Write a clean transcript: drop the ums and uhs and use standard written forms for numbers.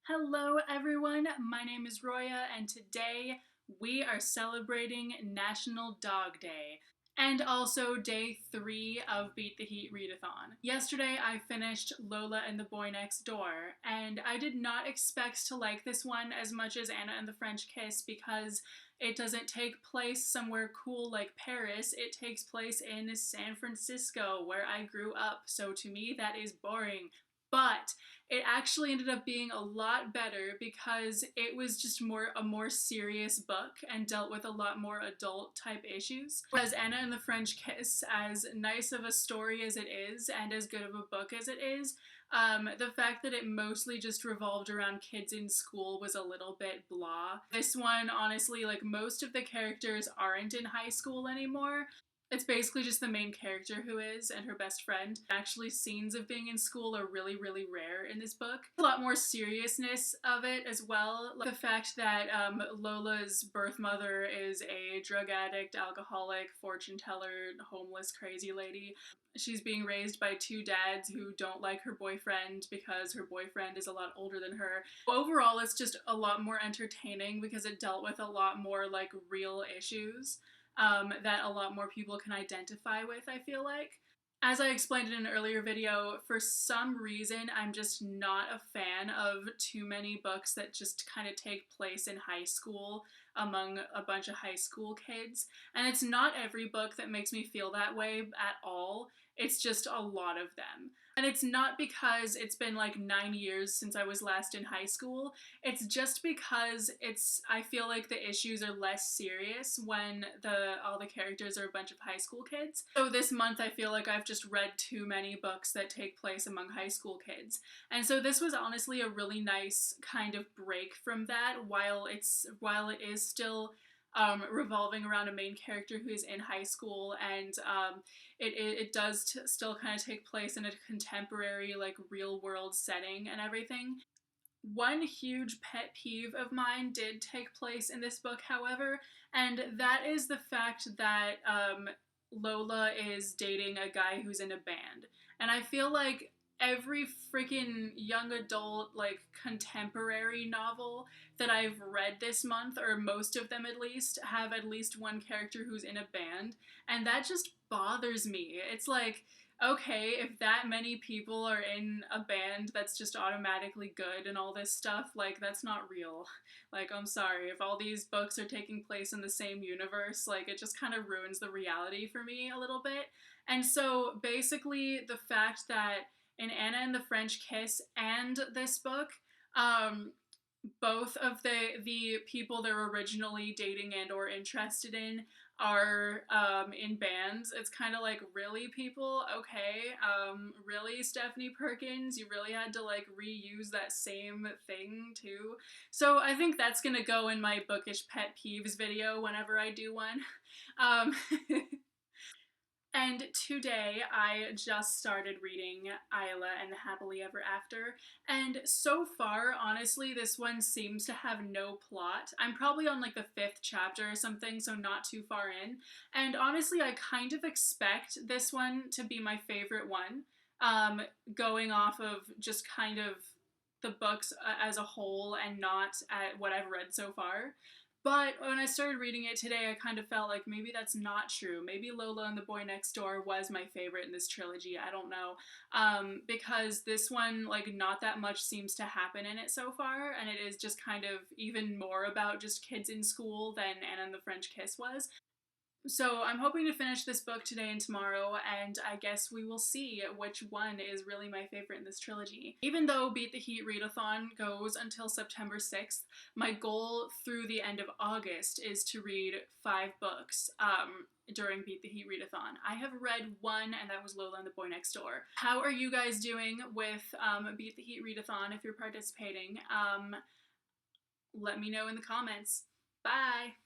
Hello everyone, my name is Roya and today we are celebrating National Dog Day and also day 3 of Beat the Heat Readathon. Yesterday I finished Lola and the Boy Next Door and I did not expect to like this one as much as Anna and the French Kiss because it doesn't take place somewhere cool like Paris, it takes place in San Francisco where I grew up, so to me that is boring. But it actually ended up being a lot better because it was just a more serious book and dealt with a lot more adult type issues. Whereas Anna and the French Kiss, as nice of a story as it is and as good of a book as it is, the fact that it mostly just revolved around kids in school was a little bit blah. This one, honestly, like most of the characters aren't in high school anymore. It's basically just the main character who is and her best friend. Actually, scenes of being in school are really, really rare in this book. A lot more seriousness of it as well. Like the fact that Lola's birth mother is a drug addict, alcoholic, fortune teller, homeless, crazy lady. She's being raised by two dads who don't like her boyfriend because her boyfriend is a lot older than her. Overall, it's just a lot more entertaining because it dealt with a lot more like real issues that a lot more people can identify with, I feel like. As I explained in an earlier video, for some reason I'm just not a fan of too many books that just kind of take place in high school among a bunch of high school kids. And it's not every book that makes me feel that way at all, it's just a lot of them. And it's not because it's been like 9 years since I was last in high school, it's just because I feel like the issues are less serious when all the characters are a bunch of high school kids. So this month I feel like I've just read too many books that take place among high school kids. And so this was honestly a really nice kind of break from that while it is still revolving around a main character who is in high school, and it does still kind of take place in a contemporary, like, real world setting and everything. One huge pet peeve of mine did take place in this book, however, and that is the fact that Lola is dating a guy who's in a band. And I feel like every freaking young adult, like, contemporary novel that I've read this month, or most of them at least, have at least one character who's in a band, and that just bothers me. It's like, okay, if that many people are in a band that's just automatically good and all this stuff, like, that's not real. Like, I'm sorry, if all these books are taking place in the same universe, like, it just kind of ruins the reality for me a little bit. And so, basically, the fact that in Anna and the French Kiss and this book, both of the people they're originally dating and or interested in are in bands. It's kind of like, really, people? Okay, really, Stephanie Perkins? You really had to like reuse that same thing too? So I think that's gonna go in my bookish pet peeves video whenever I do one. Um, And today I just started reading Isla and the Happily Ever After, and so far, honestly, this one seems to have no plot. I'm probably on like the 5th chapter or something, so not too far in, and honestly, I kind of expect this one to be my favorite one, going off of just kind of the books as a whole and not at what I've read so far. But when I started reading it today, I kind of felt like maybe that's not true. Maybe Lola and the Boy Next Door was my favorite in this trilogy. I don't know. Because this one, like, not that much seems to happen in it so far, and it is just kind of even more about just kids in school than Anna and the French Kiss was. So I'm hoping to finish this book today and tomorrow, and I guess we will see which one is really my favorite in this trilogy. Even though Beat the Heat Readathon goes until September 6th, my goal through the end of August is to read 5 books during Beat the Heat Readathon. I have read one, and that was Lola and the Boy Next Door. How are you guys doing with Beat the Heat Readathon if you're participating? Let me know in the comments. Bye!